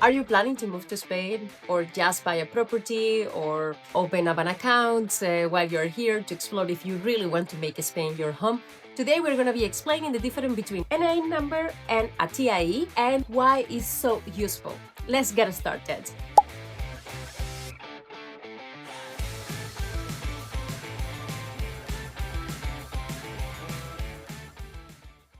Are you planning to move to Spain or just buy a property or open up an account while you're here to explore if you really want to make Spain your home? Today we're going to be explaining the difference between NIE number and a TIE and why it's so useful. Let's get started.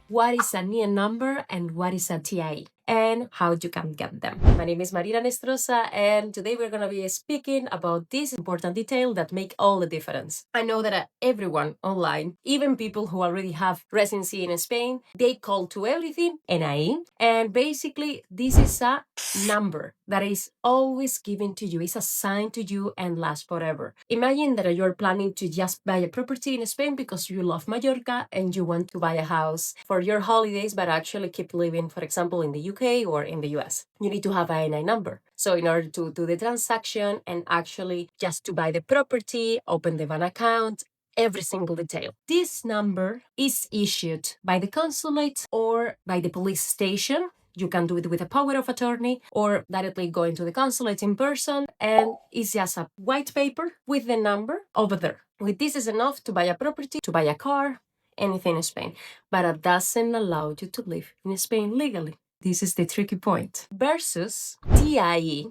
What is a NIE number and what is a TIE? And how you can get them. My name is Marina Henestrosa, and today we're going to be speaking about this important detail that make all the difference. I know that everyone online, even people who already have residency in Spain, they call to everything NIE, and basically this is a number that is always given to you, is assigned to you and lasts forever. Imagine that you're planning to just buy a property in Spain because you love Mallorca and you want to buy a house for your holidays, but actually keep living, for example, in the UK or in the US. You need to have a NI number. So in order to do the transaction and actually just to buy the property, open the bank account, every single detail. This number is issued by the consulate or by the police station. You can do it with a power of attorney or directly going to the consulate in person, and it's just a white paper with the number over there. With this is enough to buy a property, to buy a car, anything in Spain, but it doesn't allow you to live in Spain legally. This is the tricky point. Versus TIE,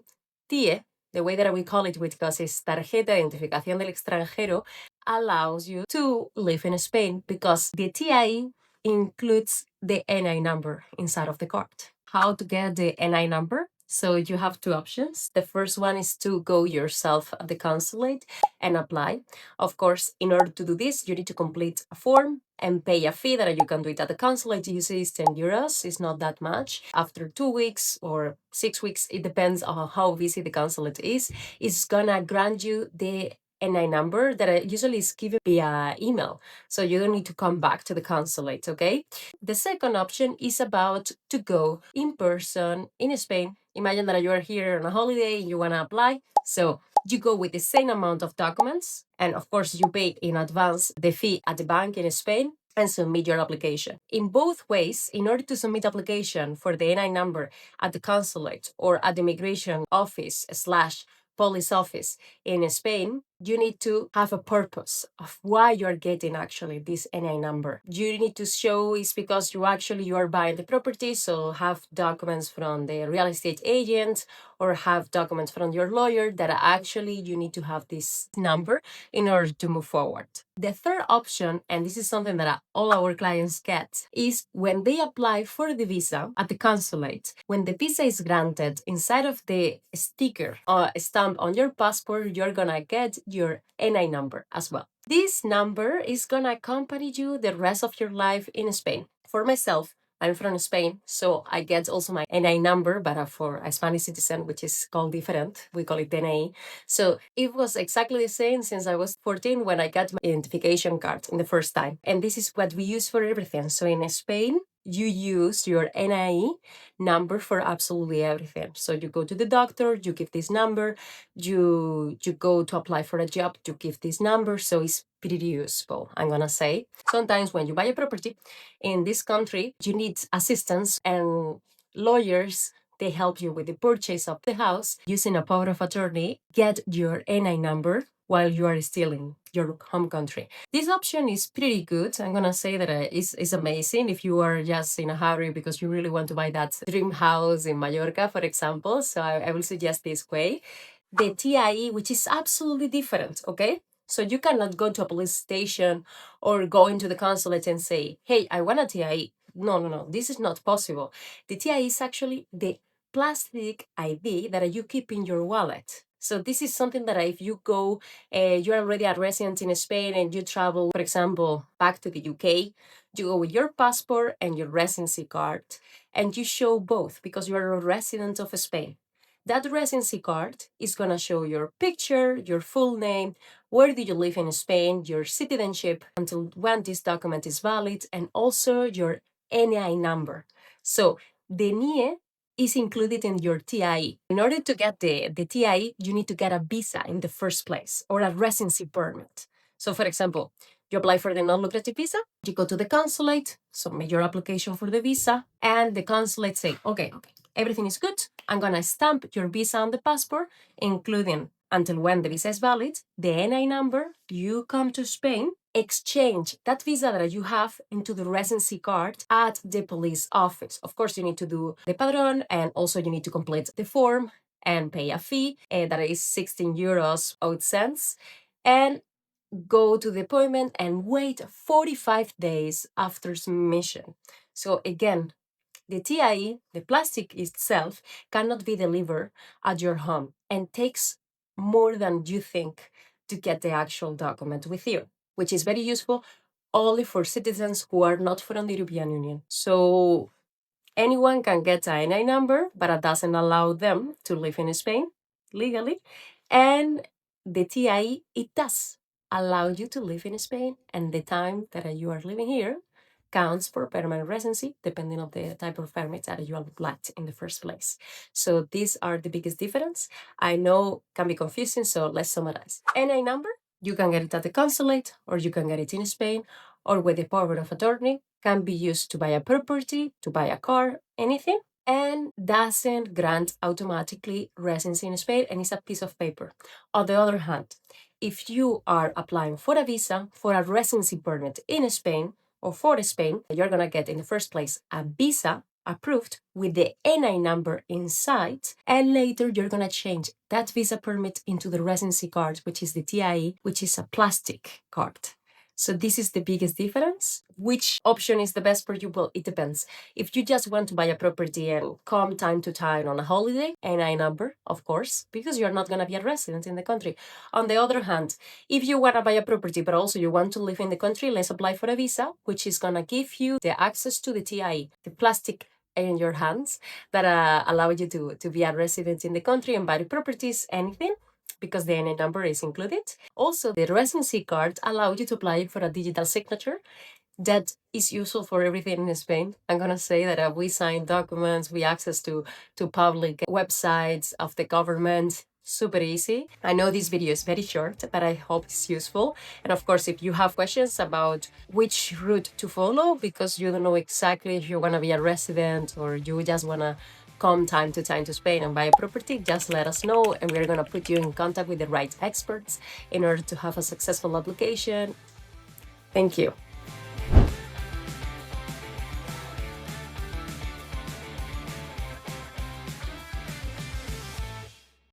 TIE, the way that we call it because it's Tarjeta de Identificación del Extranjero, allows you to live in Spain because the TIE includes the NI number inside of the card. How to get the NI number? So you have two options. The first one is to go yourself at the consulate and apply. Of course, in order to do this, you need to complete a form and pay a fee that you can do it at the consulate. Usually it's 10 euros. It's not that much. After 2 weeks or 6 weeks, it depends on how busy the consulate is. It's gonna grant you the NI number that usually is given via email. So you don't need to come back to the consulate, okay? The second option is about to go in person in Spain. Imagine that you are here on a holiday and you want to apply. So you go with the same amount of documents. And of course, you pay in advance the fee at the bank in Spain and submit your application. In both ways, in order to submit application for the NI number at the consulate or at the immigration office / police office in Spain, you need to have a purpose of why you're getting actually this NI number. You need to show it's because you are buying the property, so have documents from the real estate agent or have documents from your lawyer that actually you need to have this number in order to move forward. The third option, and this is something that all our clients get, is when they apply for the visa at the consulate. When the visa is granted, inside of the sticker or stamp on your passport, you're gonna get your NI number as well. This number is gonna accompany you the rest of your life in Spain. For myself, I'm from Spain, so I get also my NI number, but for a Spanish citizen, which is called different. We call it NIE. So it was exactly the same since I was 14 when I got my identification card in the first time. And this is what we use for everything. So in Spain, you use your NIE number for absolutely everything. So you go to the doctor, you give this number, you go to apply for a job, you give this number. So it's pretty useful, I'm gonna say. Sometimes when you buy a property in this country, you need assistance and lawyers. They help you with the purchase of the house using a power of attorney. Get your NI number while you are still in your home country. This option is pretty good. I'm gonna say that it's amazing if you are just in a hurry because you really want to buy that dream house in Mallorca, for example. So I will suggest this way. The TIE, which is absolutely different, okay? So you cannot go to a police station or go into the consulate and say, hey, I want a TIE. No, this is not possible. The TIE is actually the plastic ID that you keep in your wallet. So this is something that if you go, you're already a resident in Spain and you travel, for example, back to the UK, you go with your passport and your residency card and you show both because you are a resident of Spain. That residency card is going to show your picture, your full name, where do you live in Spain, your citizenship, until when this document is valid, and also your NI number. So the NIE is included in your TIE. In order to get the TIE, you need to get a visa in the first place or a residency permit. So for example, you apply for the non-lucrative visa, you go to the consulate, submit your application for the visa, and the consulate say, okay, everything is good. I'm gonna stamp your visa on the passport, including until when the visa is valid, the NI number, you come to Spain, exchange that visa that you have into the residency card at the police office. Of course, you need to do the padrón, and also you need to complete the form and pay a fee that is 16 euros 8 cents, and go to the appointment and wait 45 days after submission. So again, the TIE, the plastic itself, cannot be delivered at your home and takes more than you think to get the actual document with you, which is very useful only for citizens who are not from the European Union. So anyone can get an NI number, but it doesn't allow them to live in Spain legally. And the TIE, it does allow you to live in Spain, and the time that you are living here counts for permanent residency, depending on the type of permit that you applied in the first place. So these are the biggest difference. I know can be confusing, so let's summarize. NI number, you can get it at the consulate, or you can get it in Spain, or with the power of attorney, can be used to buy a property, to buy a car, anything, and doesn't grant automatically residency in Spain, and it's a piece of paper. On the other hand, if you are applying for a visa, for a residency permit in Spain, or for Spain, you're gonna get in the first place a visa approved with the NI number inside, and later you're gonna change that visa permit into the residency card, which is the TIE, which is a plastic card. So this is the biggest difference. Which option is the best for you? Well, it depends. If you just want to buy a property and come time to time on a holiday, NI number, of course, because you're not going to be a resident in the country. On the other hand, if you want to buy a property, but also you want to live in the country, let's apply for a visa, which is going to give you the access to the TIE, the plastic in your hands that allow you to be a resident in the country and buy properties, anything, because the NI number is included. Also, the residency card allows you to apply for a digital signature that is useful for everything in Spain. I'm gonna say that we sign documents, we access to public websites of the government. Super easy. I know this video is very short, but I hope it's useful. And of course, if you have questions about which route to follow, because you don't know exactly if you want to be a resident or you just want to come time to time to Spain and buy a property, just let us know, and we're going to put you in contact with the right experts in order to have a successful application. Thank you.